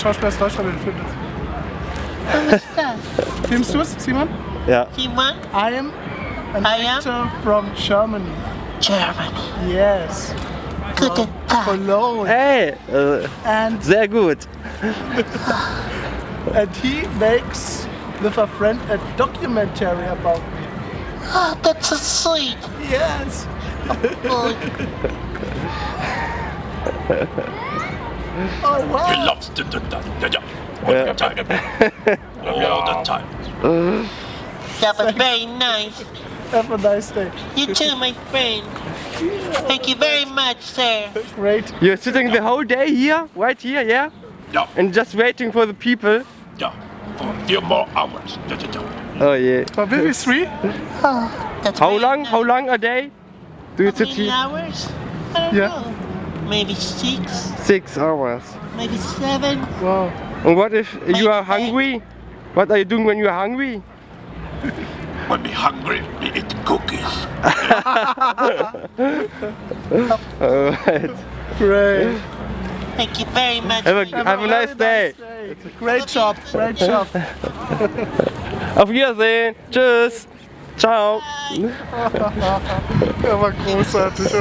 Schauspieler aus Deutschland findet. Filmst du es, Simon? Ja. Simon? I am an actor from Germany. Germany. Yes. Guten Tag. Cologne. Hey, And sehr gut. and he makes with a friend a documentary about me. Oh, that's so sweet. Yes. Oh, Oh wow. He loves to do that. All the time. All the time. that was very nice. Have a nice day. You too, my friend. Thank you very much, sir. Great. You're sitting the whole day here, right here, yeah? Yeah, And just waiting for the people. yeah. For a few more hours. Oh yeah. But will be 3? Oh, that's How very long? nice. How long a day? Do you How sit many here? hours? I don't Yeah. know. Maybe 6, 6 hours. maybe 7. Wow. And what if you are hungry? What are you doing when you are hungry? When we're hungry, we eat cookies. Alright. Great. Thank you very much. Have a, my have a nice day. Great job. Great job. Auf Wiedersehen. Tschüss. Ciao. Er war großartig.